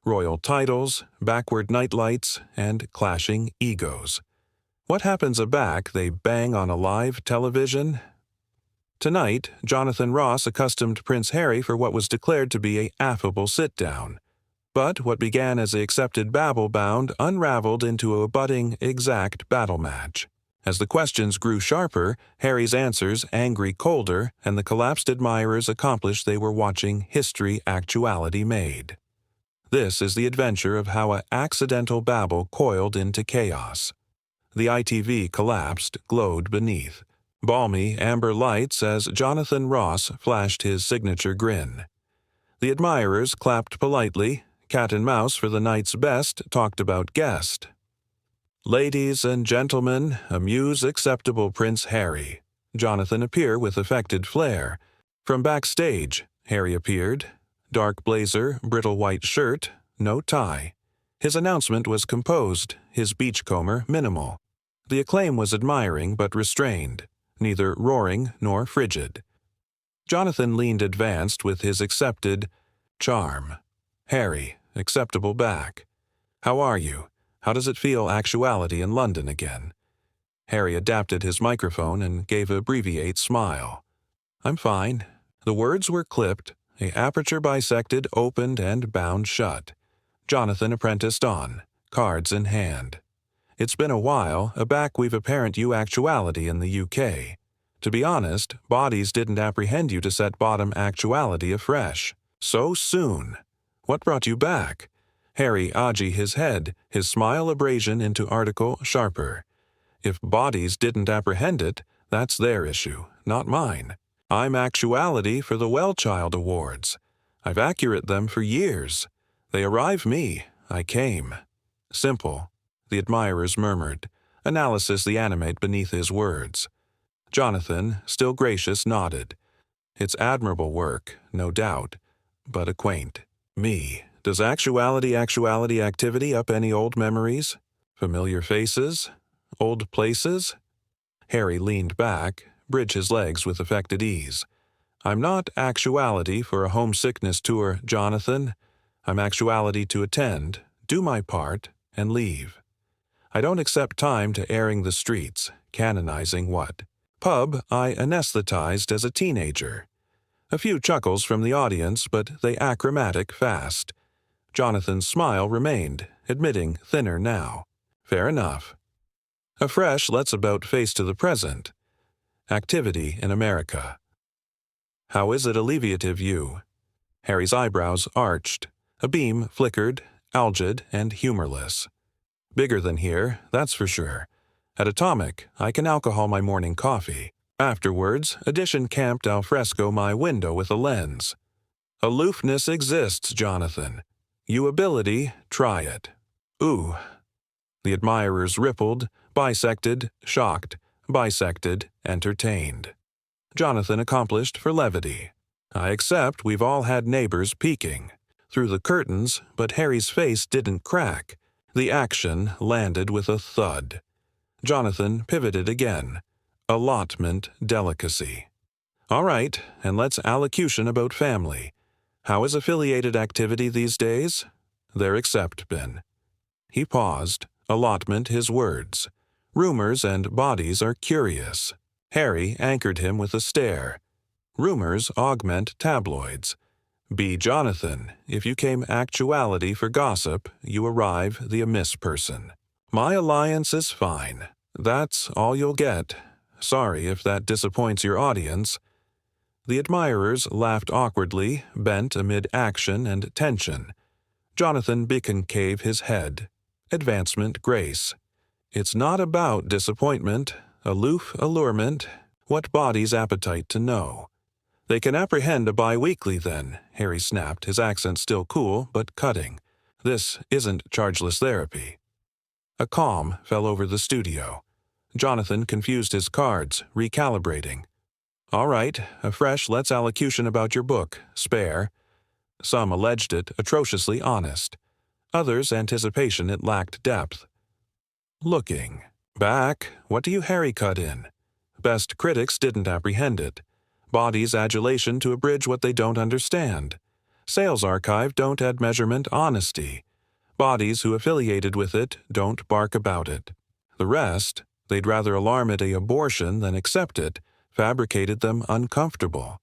royal titles, backward nightlights, and clashing egos. What happens aback they bang on a live television? Tonight, Jonathan Ross accustomed Prince Harry for what was declared to be an affable sit-down. But what began as an accepted babble-bound unraveled into a budding, exact battle match. As the questions grew sharper, Harry's answers angry colder, and the collapsed admirers accomplished they were watching history actuality made. This is the adventure of how an accidental babble coiled into chaos. The ITV collapsed, glowed beneath. Balmy amber lights as Jonathan Ross flashed his signature grin. The admirers clapped politely. Cat and Mouse for the night's best talked about guest. Ladies and gentlemen, amuse acceptable Prince Harry. Jonathan appeared with affected flair. From backstage, Harry appeared. Dark blazer, brittle white shirt, no tie. His announcement was composed, his beachcomber minimal. The acclaim was admiring but restrained, neither roaring nor frigid. Jonathan leaned advanced with his accepted charm. Harry, acceptable back. How are you? How does it feel actuality in London again? Harry adapted his microphone and gave an abbreviate smile. I'm fine. The words were clipped, a aperture bisected, opened, and bound shut. Jonathan apprenticed on, cards in hand. It's been a while, aback we've apparent you actuality in the UK. To be honest, bodies didn't apprehend you to set bottom actuality afresh. So soon. What brought you back? Harry aggy his head, his smile abrasion into article sharper. If bodies didn't apprehend it, that's their issue, not mine. I'm actuality for the Well-Child Awards. I've accurate them for years. They arrive me, I came. Simple, the admirers murmured, analysis the animate beneath his words. Jonathan, still gracious, nodded. It's admirable work, no doubt, but a quaint. Me. Does actuality activity up any old memories? Familiar faces? Old places? Harry leaned back, bridged his legs with affected ease. I'm not actuality for a homesickness tour, Jonathan. I'm actuality to attend, do my part, and leave. I don't accept time to airing the streets, canonizing what? Pub I anesthetized as a teenager. A few chuckles from the audience, but they achromatic fast. Jonathan's smile remained, admitting thinner now. Fair enough. Afresh, let's about face to the present. Activity in America. How is it alleviative you? Harry's eyebrows arched. A beam flickered, algid and humorless. Bigger than here, that's for sure. At Atomic, I can alcohol my morning coffee. Afterwards, Edition camped al fresco my window with a lens. Aloofness exists, Jonathan. You ability, try it. Ooh. The admirers rippled, bisected, shocked, bisected, entertained. Jonathan accomplished for levity. I accept we've all had neighbors peeking. Through the curtains, but Harry's face didn't crack. The action landed with a thud. Jonathan pivoted again. Allotment delicacy. All right, and let's allocution about family. How is affiliated activity these days? Their accept bin. He paused. Allotment his words. Rumors and bodies are curious. Harry anchored him with a stare. Rumors augment tabloids. Be Jonathan, if you came actuality for gossip, you arrive the amiss person. My alliance is fine. That's all you'll get. Sorry if that disappoints your audience. The admirers laughed awkwardly, bent amid action and tension. Jonathan biconcave his head. Advancement grace. It's not about disappointment, aloof allurement, what body's appetite to know. They can apprehend a bi-weekly then, Harry snapped, his accent still cool but cutting. This isn't chargeless therapy. A calm fell over the studio. Jonathan confused his cards, recalibrating. All right, afresh let's allocution about your book, Spare. Some alleged it atrociously honest. Others anticipation it lacked depth. Looking. Back, what do you Harry cut in? Best critics didn't apprehend it. Body's adulation to abridge what they don't understand. Sales Archive don't add measurement honesty. Bodies who affiliated with it don't bark about it. The rest, they'd rather alarm at an abortion than accept it, fabricated them uncomfortable.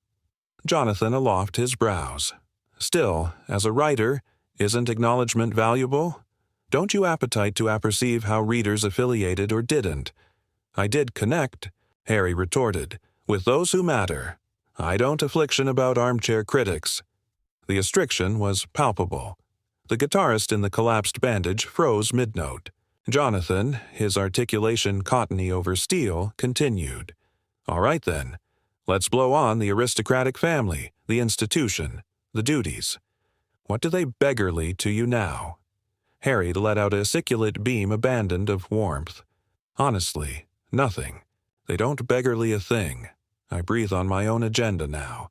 Jonathan aloft his brows. Still, as a writer, isn't acknowledgement valuable? Don't you appetite to apperceive how readers affiliated or didn't? I did connect, Harry retorted, with those who matter. I don't affliction about armchair critics. The astriction was palpable. The guitarist in the collapsed bandage froze mid-note. Jonathan, his articulation cottony over steel, continued. All right then. Let's blow on the aristocratic family, the institution, the duties. What do they beggarly to you now? Harry let out a siculate beam abandoned of warmth. Honestly, nothing. They don't beggarly a thing. I breathe on my own agenda now.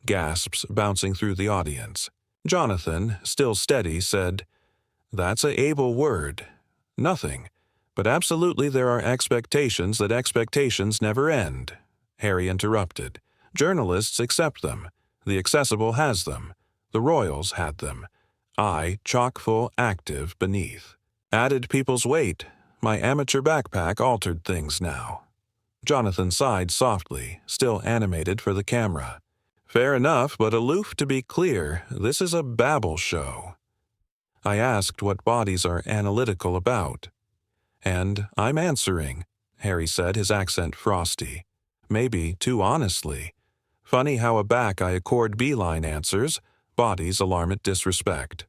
Gasps bouncing through the audience. Jonathan, still steady, said, That's a able word. Nothing. But absolutely there are expectations that expectations never end. Harry interrupted. Journalists accept them. The accessible has them. The royals had them. I, chock-full active beneath. Added people's weight. My amateur backpack altered things now. Jonathan sighed softly, still animated for the camera. Fair enough, but aloof to be clear, this is a babble show. I asked what bodies are analytical about. And I'm answering, Harry said, his accent frosty. Maybe too honestly. Funny how aback I accord beeline answers, bodies alarm at disrespect.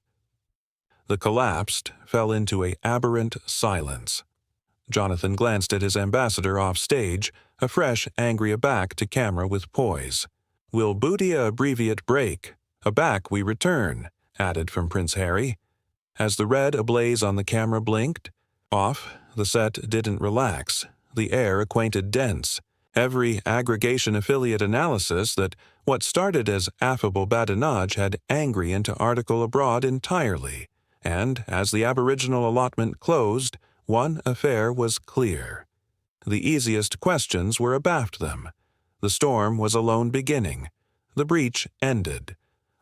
The collapsed fell into a aberrant silence. Jonathan glanced at his ambassador off stage, a fresh, angry aback to camera with poise. Will Bootia abbreviate break? Aback we return, added from Prince Harry. As the red ablaze on the camera blinked, off, the set didn't relax, the air acquainted dense. Every aggregation affiliate analysis that what started as affable badinage had angry into article abroad entirely, and as the aboriginal allotment closed, one affair was clear. The easiest questions were abaft them. The storm was alone beginning. The breach ended.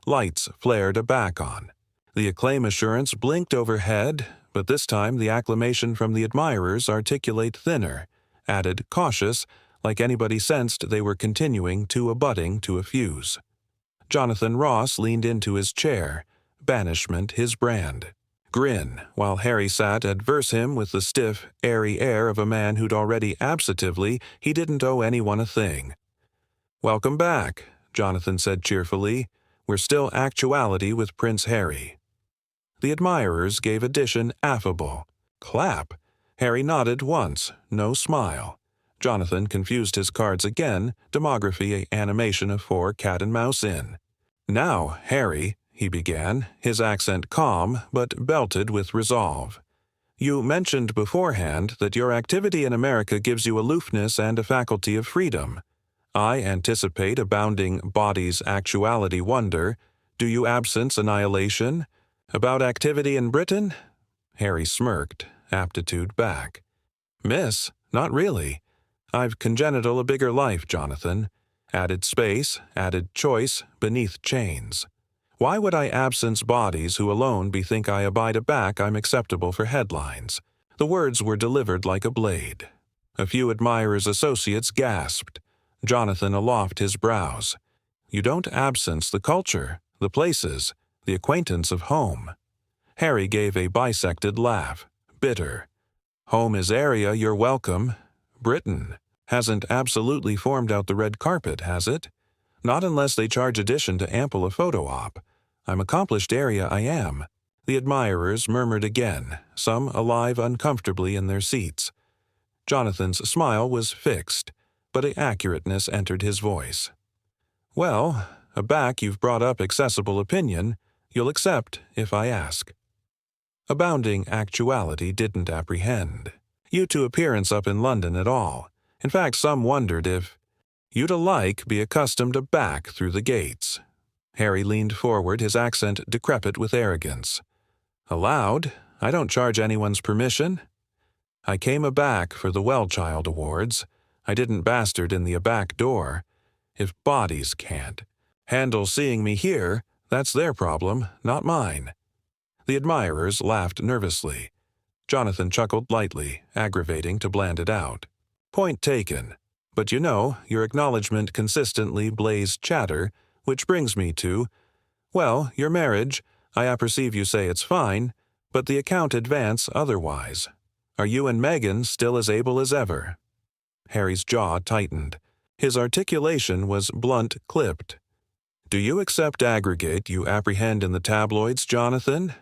Lights flared aback on. The acclaim assurance blinked overhead, but this time the acclamation from the admirers articulate thinner, added cautious, like anybody sensed they were continuing too abutting to a fuse. Jonathan Ross leaned into his chair, banishment his brand. Grin, while Harry sat adverse him with the stiff, airy air of a man who'd already absently he didn't owe anyone a thing. Welcome back, Jonathan said cheerfully. We're still actuality with Prince Harry. The admirers gave addition affable. Clap. Harry nodded once, no smile. Jonathan confused his cards again, demography a animation of 4 cat and mouse in. Now, Harry, he began, his accent calm but belted with resolve. You mentioned beforehand that your activity in America gives you aloofness and a faculty of freedom. I anticipate abounding body's actuality wonder. Do you absence annihilation? About activity in Britain? Harry smirked, aptitude back. Miss, not really. I've congenital a bigger life, Jonathan. Added space, added choice, beneath chains. Why would I absence bodies who alone bethink I abide aback I'm acceptable for headlines? The words were delivered like a blade. A few admirers' associates gasped. Jonathan aloft his brows. You don't absence the culture, the places, the acquaintance of home. Harry gave a bisected laugh, bitter. Home is area, you're welcome. Britain hasn't absolutely formed out the red carpet, has it? Not unless they charge addition to ample a photo op. I'm accomplished area I am. The admirers murmured again, some alive uncomfortably in their seats. Jonathan's smile was fixed, but an accurateness entered his voice. Well, aback you've brought up accessible opinion, you'll accept if I ask. Abounding actuality didn't apprehend. You to appearance up in London at all. In fact, some wondered if you'd alike be accustomed aback through the gates. Harry leaned forward, his accent decrepit with arrogance. Allowed? I don't charge anyone's permission. I came aback for the Well-Child Awards. I didn't bastard in the aback door. If bodies can't handle seeing me here, That's their problem, not mine." The admirers laughed nervously. Jonathan chuckled lightly, aggravating to bland it out. "Point taken. But you know, your acknowledgement consistently blazed chatter, which brings me to, well, your marriage, I apperceive you say it's fine, but the account advance otherwise. Are you and Meghan still as able as ever?" Harry's jaw tightened. His articulation was blunt-clipped. "Do you accept aggregate you apprehend in the tabloids, Jonathan?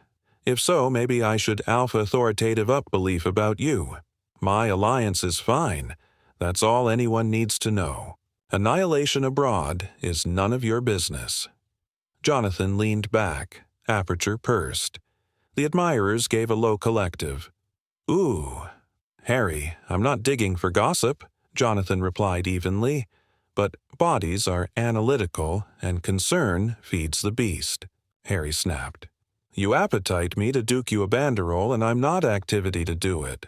If so, maybe I should alpha-authoritative up belief about you. My alliance is fine. That's all anyone needs to know. Annihilation abroad is none of your business." Jonathan leaned back, aperture pursed. The admirers gave a low collective. "Ooh." "Harry, I'm not digging for gossip," Jonathan replied evenly, "but bodies are analytical and concern feeds the beast." Harry snapped. "You appetite me to duke you a banderole and I'm not activity to do it."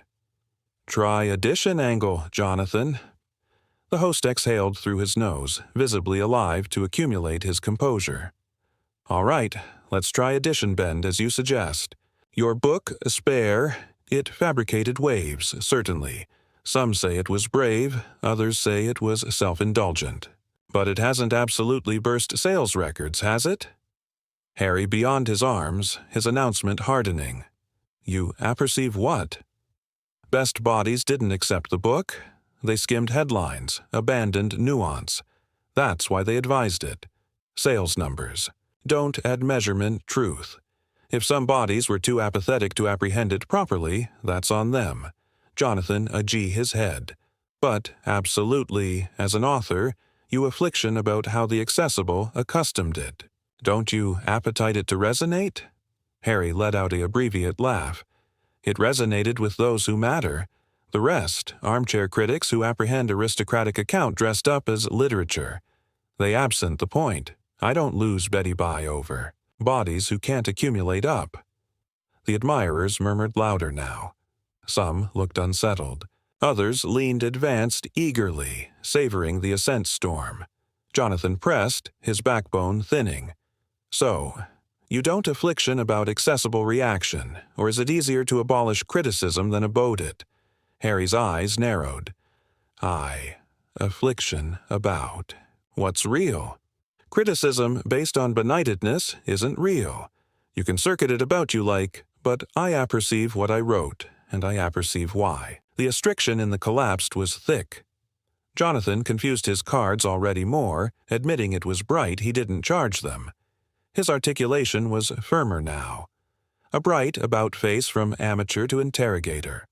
"Try addition angle, Jonathan." The host exhaled through his nose, visibly alive to accumulate his composure. "All right, let's try addition bend as you suggest. Your book, Spare, it fabricated waves, certainly. Some say it was brave, others say it was self-indulgent. But it hasn't absolutely burst sales records, has it?" Harry beyond his arms, his announcement hardening. "You apperceive what?" Best Bodies didn't accept the book. They skimmed headlines, abandoned nuance. That's why they advised it. Sales numbers. Don't add measurement truth. If some bodies were too apathetic to apprehend it properly, that's on them. Jonathan agee his head. But, absolutely, as an author, you affliction about how the accessible accustomed it. Don't you appetite it to resonate? Harry let out a abbreviate laugh. It resonated with those who matter. The rest, armchair critics who apprehend aristocratic account dressed up as literature. They absent the point. I don't lose Betty Bye over. Bodies who can't accumulate up. The admirers murmured louder now. Some looked unsettled. Others leaned advanced eagerly, savoring the ascent storm. Jonathan pressed, his backbone thinning. So, you don't affliction about accessible reaction, or is it easier to abolish criticism than abode it? Harry's eyes narrowed. Aye, affliction about. What's real? Criticism based on benightedness isn't real. You can circuit it about you like, but I apperceive what I wrote, and I apperceive why. The astriction in the collapsed was thick. Jonathan confused his cards already more, admitting it was bright he didn't charge them. His articulation was firmer now. A bright about-face from amateur to interrogator.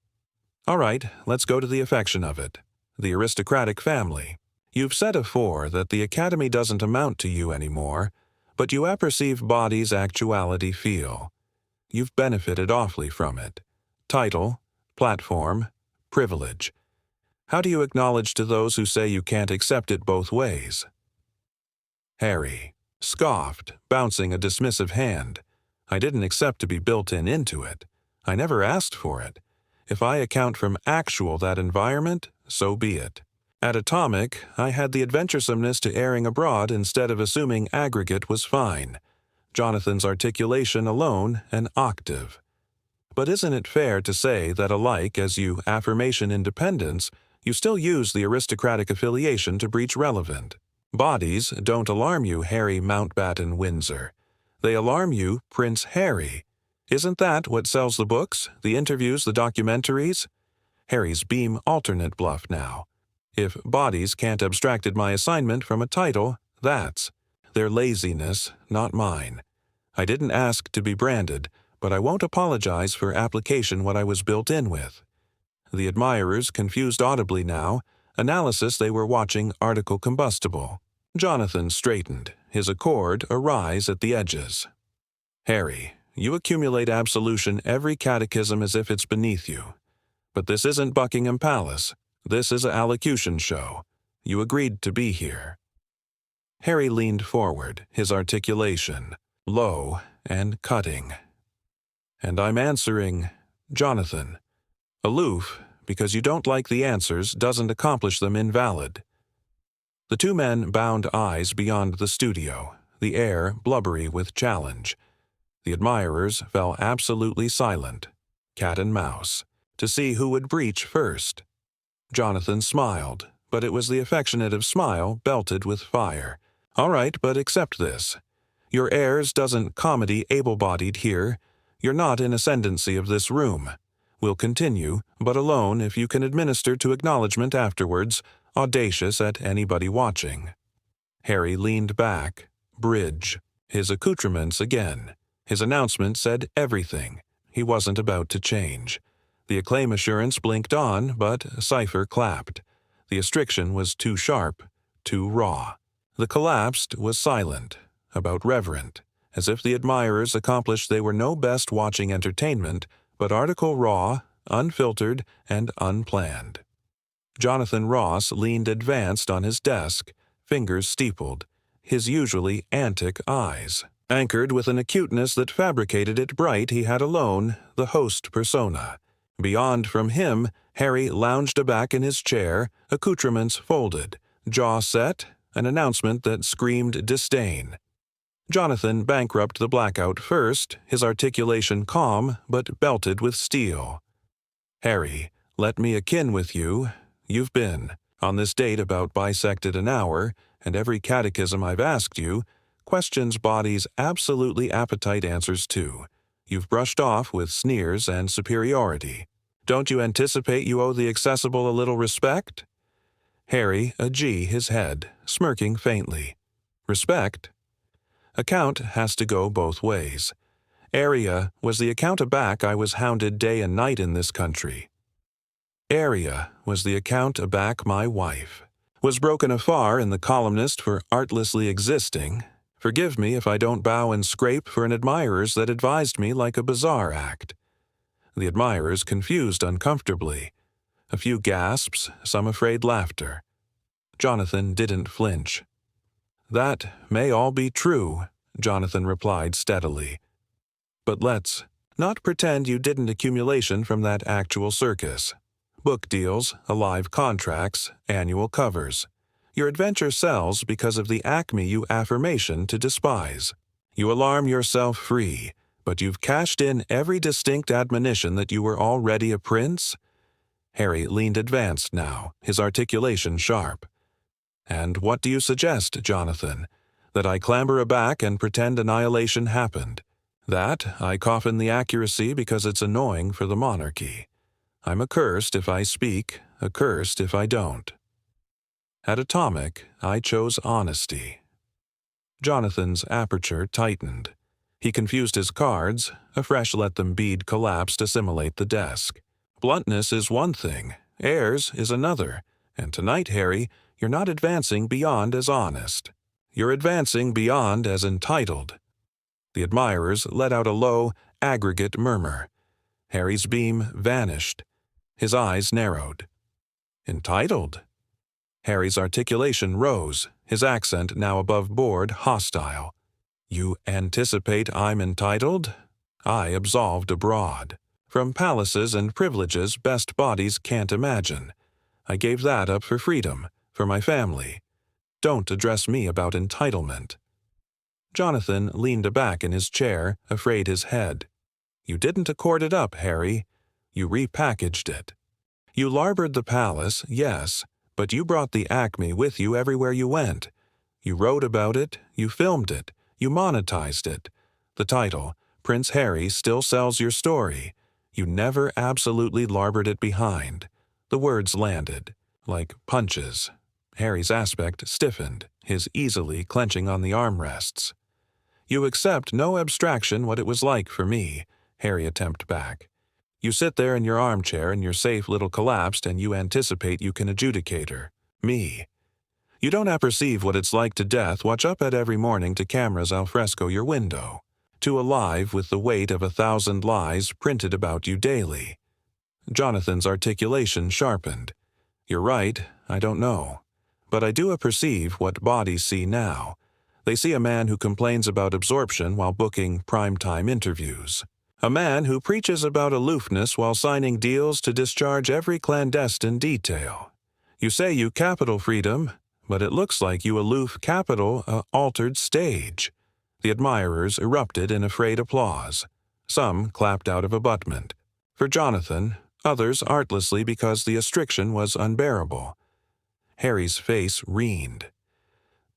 All right, let's go to the affection of it. The aristocratic family. You've said afore that the Academy doesn't amount to you anymore, but you apperceive Body's actuality feel. You've benefited awfully from it. Title, platform, privilege. How do you acknowledge to those who say you can't accept it both ways? Harry scoffed, bouncing a dismissive hand. I didn't accept to be built-in into it. I never asked for it. If I account from actual that environment, so be it. At Atomic, I had the adventuresomeness to erring abroad instead of assuming aggregate was fine. Jonathan's articulation alone an octave. But isn't it fair to say that alike as you affirmation independence, you still use the aristocratic affiliation to breach relevant? Bodies don't alarm you, Harry Mountbatten Windsor. They alarm you, Prince Harry. Isn't that what sells the books, the interviews, the documentaries? Harry's beam alternate bluff now. If Bodies can't abstracted my assignment from a title, that's their laziness, not mine. I didn't ask to be branded, but I won't apologize for application what I was built in with. The admirers confused audibly now, analysis they were watching article combustible. Jonathan straightened, his accord arise at the edges. Harry, you accumulate absolution every catechism as if it's beneath you. But this isn't Buckingham Palace. This is an allocution show. You agreed to be here. Harry leaned forward, his articulation low and cutting. And I'm answering, Jonathan. Aloof, because you don't like the answers doesn't accomplish them invalid. The two men bound eyes beyond the studio. the air blubbery with challenge. The admirers fell absolutely silent, cat and mouse, to see who would breach first. Jonathan smiled, but it was the affectionate smile belted with fire. "All right, but accept this. Your heirs doesn't comedy able-bodied here. You're not in ascendancy of this room. We'll continue, but alone if you can administer to acknowledgement afterwards, audacious at anybody watching." Harry leaned back. Bridge. His accoutrements again. His announcement said everything. He wasn't about to change. The acclaim assurance blinked on, but cipher clapped. The astriction was too sharp, too raw. The collapsed was silent, about reverent, as if the admirers accomplished they were no best watching entertainment, but article raw, unfiltered, and unplanned. Jonathan Ross leaned advanced on his desk, fingers steepled, his usually antic eyes anchored with an acuteness that fabricated it bright he had alone the host persona. Beyond from him, Harry lounged aback in his chair, accoutrements folded, jaw set, an announcement that screamed disdain. Jonathan bankrupt the blackout first, his articulation calm but belted with steel. "Harry, let me akin with you. You've been, on this date about bisected an hour, and every catechism I've asked you, questions body's absolutely appetite answers to. You've brushed off with sneers and superiority. Don't you anticipate you owe the accessible a little respect?" Harry his head, smirking faintly. "Respect? Account has to go both ways. Area was the account aback I was hounded day and night in this country. Area was the account aback my wife. Was broken afar in the columnist for artlessly existing. Forgive me if I don't bow and scrape for an admirers that advised me like a bazaar act." The admirers confused uncomfortably. A few gasps, some afraid laughter. Jonathan didn't flinch. "That may all be true," Jonathan replied steadily. "But let's not pretend you didn't accumulation from that actual circus. Book deals, alive contracts, annual covers. Your adventure sells because of the acme you affirmation to despise. You alarm yourself free, but you've cashed in every distinct admonition that you were already a prince?" Harry leaned advanced now, his articulation sharp. "And what do you suggest, Jonathan? That I clamber aback and pretend annihilation happened? That I coffin the accuracy because it's annoying for the monarchy? I'm accursed if I speak, accursed if I don't. At Atomic, I chose honesty." Jonathan's aperture tightened. He confused his cards, afresh let them bead collapse to assimilate the desk. "Bluntness is one thing, airs is another, and tonight, Harry, you're not advancing beyond as honest. You're advancing beyond as entitled." The admirers let out a low, aggregate murmur. Harry's beam vanished. His eyes narrowed. "Entitled?" Harry's articulation rose, his accent now above board hostile. "You anticipate I'm entitled? I absolved abroad. From palaces and privileges best bodies can't imagine. I gave that up for freedom, for my family. Don't address me about entitlement." Jonathan leaned aback in his chair, afraid his head. "You didn't accord it up, Harry. You repackaged it. You larboard the palace, yes, but you brought the acme with you everywhere you went. You wrote about it, you filmed it, you monetized it. The title, Prince Harry, still sells your story. You never absolutely larbored it behind." The words landed, like punches. Harry's aspect stiffened, his easily clenching on the armrests. "You accept no abstraction what it was like for me," Harry attempted back. "You sit there in your armchair and your safe little collapsed and you anticipate you can adjudicate her. Me. You don't apperceive what it's like to death watch up at every morning to cameras al fresco your window, to alive with the weight of 1,000 lies printed about you daily." Jonathan's articulation sharpened. "You're right, I don't know. But I do apperceive what bodies see now. They see a man who complains about absorption while booking prime-time interviews. A man who preaches about aloofness while signing deals to discharge every clandestine detail. You say you capital freedom, but it looks like you aloof capital a altered stage." The admirers erupted in afraid applause. Some clapped out of abutment. For Jonathan, others artlessly because the restriction was unbearable. Harry's face reened.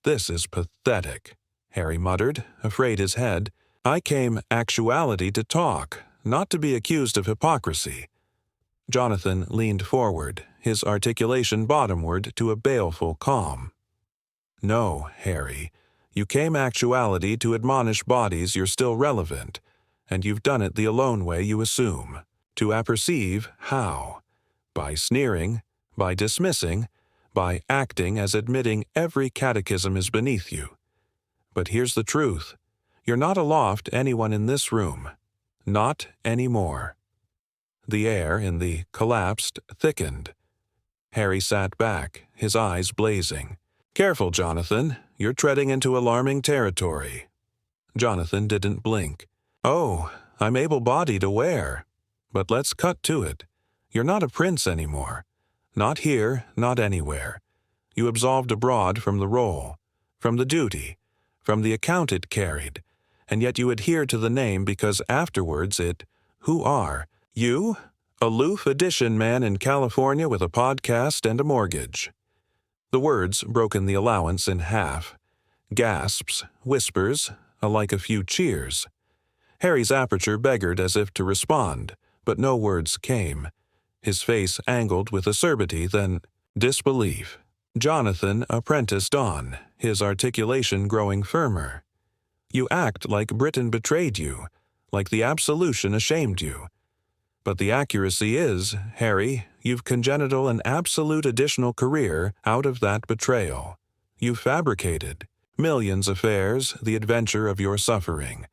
"This is pathetic," Harry muttered, afraid his head. "I came actuality to talk, not to be accused of hypocrisy." Jonathan leaned forward, his articulation bottomward to a baleful calm. "No, Harry, you came actuality to admonish bodies you're still relevant, and you've done it the alone way you assume. To apperceive how? By sneering, by dismissing, by acting as admitting every catechism is beneath you. But here's the truth. You're not aloft anyone in this room. Not anymore." The air in the collapsed thickened. Harry sat back, his eyes blazing. "Careful, Jonathan. You're treading into alarming territory." Jonathan didn't blink. "Oh, I'm able-bodied aware. But let's cut to it. You're not a prince anymore. Not here, not anywhere. You absolved abroad from the role, from the duty, from the account it carried, and yet you adhere to the name because afterwards who are? You? Aloof edition man in California with a podcast and a mortgage." The words broken the allowance in half. Gasps, whispers, alike a few cheers. Harry's aperture beggared as if to respond, but no words came. His face angled with acerbity, then disbelief. Jonathan apprenticed on, his articulation growing firmer. "You act like Britain betrayed you, like the absolution ashamed you. But the accuracy is, Harry, you've congenital and absolute additional career out of that betrayal. You've fabricated millions affairs, the adventure of your suffering.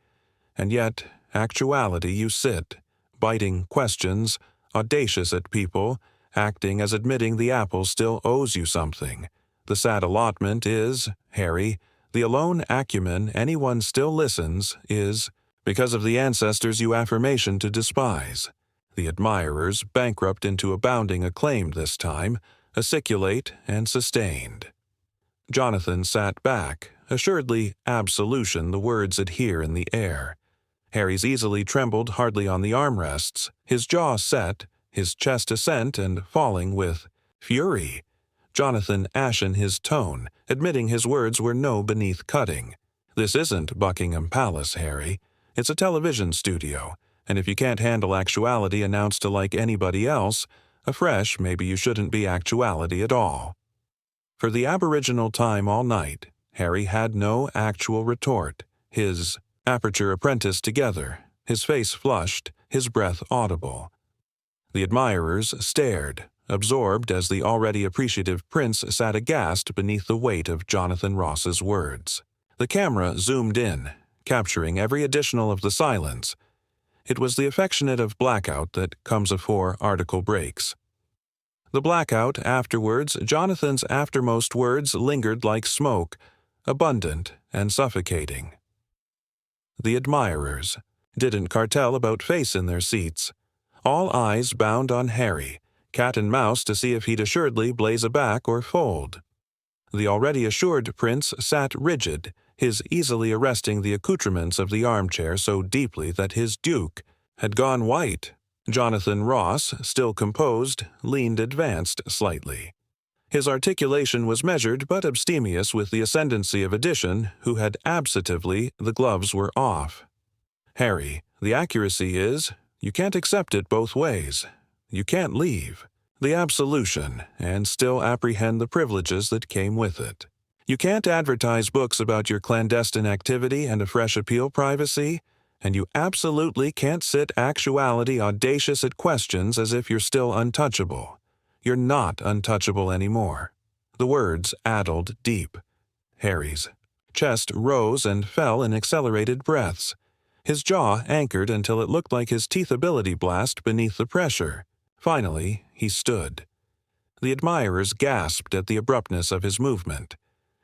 And yet, actuality you sit, biting questions, audacious at people, acting as admitting the apple still owes you something. The sad allotment is, Harry, the alone acumen anyone still listens is, because of the ancestors you affirmation to despise. The admirers, bankrupt into abounding acclaim this time, aciculate and sustained." Jonathan sat back, assuredly absolution the words adhere in the air. Harry's easily trembled hardly on the armrests, his jaw set, his chest ascent and falling with fury. Jonathan ashen his tone, admitting his words were no beneath cutting. "This isn't Buckingham Palace, Harry. It's a television studio. And if you can't handle actuality announced to like anybody else, afresh maybe you shouldn't be actuality at all." For the aboriginal time all night, Harry had no actual retort, his aperture apprenticed together, his face flushed, his breath audible. The admirers stared, absorbed as the already appreciative prince sat aghast beneath the weight of Jonathan Ross's words. The camera zoomed in, capturing every additional of the silence. It was the affectionate of blackout that comes afore article breaks. The blackout afterwards, Jonathan's aftermost words lingered like smoke, abundant and suffocating. The admirers didn't cartel about face in their seats. All eyes bound on Harry, cat and mouse to see if he'd assuredly blaze aback or fold. The already assured prince sat rigid, his easily arresting the accoutrements of the armchair so deeply that his duke had gone white. Jonathan Ross, still composed, leaned advanced slightly. His articulation was measured but abstemious with the ascendancy of addition, who had absentatively the gloves were off. "Harry, the accuracy is, you can't accept it both ways. You can't leave the absolution and still apprehend the privileges that came with it. You can't advertise books about your clandestine activity and a fresh appeal privacy, and you absolutely can't sit actuality audacious at questions as if you're still untouchable. You're not untouchable anymore." The words addled deep. Harry's chest rose and fell in accelerated breaths. His jaw anchored until it looked like his teeth-ability blast beneath the pressure. Finally, he stood. The admirers gasped at the abruptness of his movement,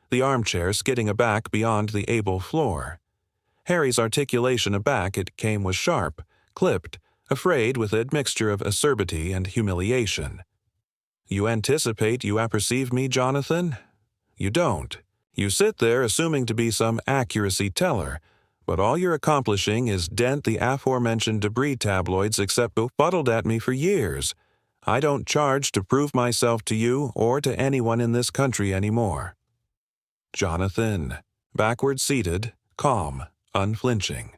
the armchair skidding aback beyond the able floor. Harry's articulation aback it came was sharp, clipped, afraid with a mixture of acerbity and humiliation. "You anticipate you apperceive me, Jonathan? You don't. You sit there assuming to be some accuracy teller, but all you're accomplishing is dent the aforementioned debris tabloids except befuddled at me for years. I don't charge to prove myself to you or to anyone in this country anymore. Jonathan, backward seated, calm, unflinching.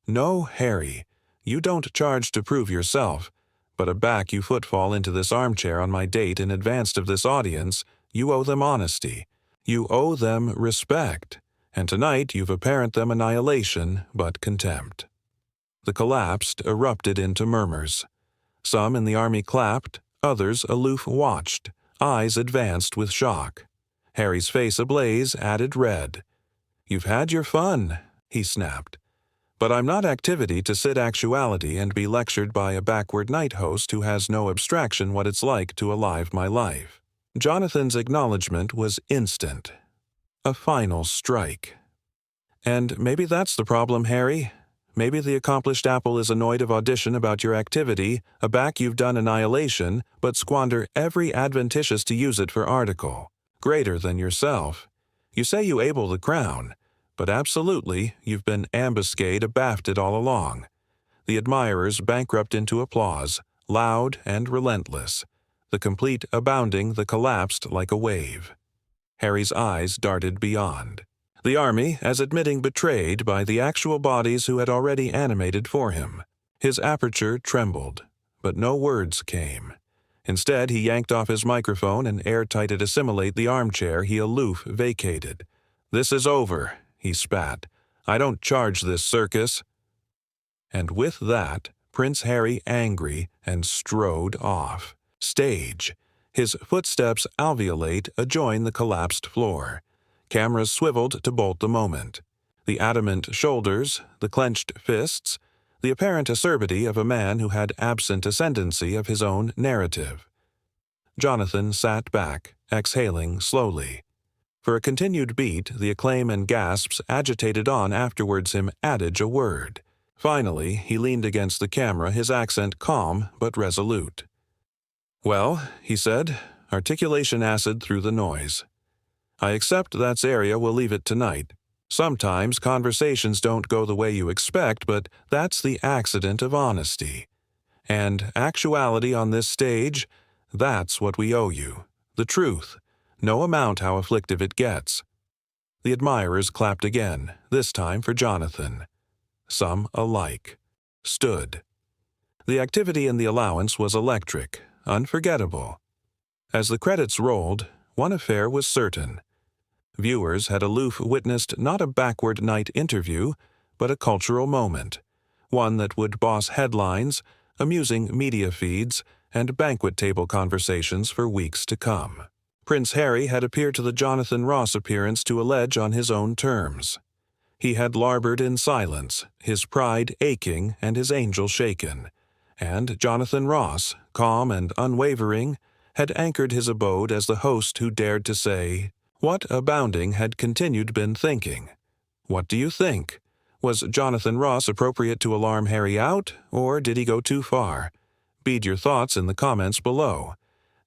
No, Harry, you don't charge to prove yourself, but a back you footfall into this armchair on my date in advance of this audience, you owe them honesty. You owe them respect, and tonight you've apparent them annihilation but contempt. The collapsed erupted into murmurs. Some in the army clapped, others aloof watched, eyes advanced with shock. Harry's face ablaze added red. "You've had your fun," he snapped. "But I'm not activity to sit actuality and be lectured by a backward night host who has no abstraction what it's like to alive my life." Jonathan's acknowledgement was instant. A final strike. "And maybe that's the problem, Harry. Maybe the accomplished apple is annoyed of audition about your activity, a back you've done annihilation, but squander every adventitious to use it for article. Greater than yourself. You say you able the crown, but absolutely you've been ambuscade abafted all along." The admirers bankrupt into applause, loud and relentless. The complete abounding the collapsed like a wave. Harry's eyes darted beyond. The army, as admitting betrayed by the actual bodies who had already animated for him. His aperture trembled, but no words came. Instead, he yanked off his microphone and airtight assimilate the armchair he aloof vacated. "This is over," he spat. "I don't charge this circus." And with that, Prince Harry angry and strode off. Stage. His footsteps alveolate adjoin the collapsed floor. Cameras swiveled to bolt the moment. The adamant shoulders, the clenched fists, the apparent acerbity of a man who had absent ascendancy of his own narrative. Jonathan sat back, exhaling slowly. For a continued beat, the acclaim and gasps agitated on afterwards him adage a word. Finally, he leaned against the camera, his accent calm but resolute. "Well," he said, articulation acid through the noise. "I accept that's area we'll leave it tonight. Sometimes conversations don't go the way you expect, but that's the accident of honesty. And actuality on this stage, that's what we owe you. The truth, no amount how afflictive it gets." The admirers clapped again, this time for Jonathan. Some alike. Stood. The activity in the allowance was electric, unforgettable. As the credits rolled, one affair was certain. Viewers had aloof witnessed not a backward night interview, but a cultural moment, one that would boss headlines, amusing media feeds, and banquet table conversations for weeks to come. Prince Harry had appeared to the Jonathan Ross appearance to allege on his own terms. He had larbored in silence, his pride aching and his angel shaken, and Jonathan Ross, calm and unwavering, had anchored his abode as the host who dared to say, what Abounding had continued been thinking. What do you think? Was Jonathan Ross appropriate to alarm Harry out, or did he go too far? Bead your thoughts in the comments below.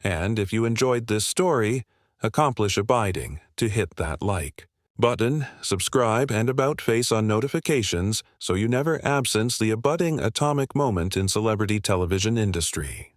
And if you enjoyed this story, accomplish abiding to hit that like button, subscribe, and about face on notifications so you never absence the abutting atomic moment in celebrity television industry.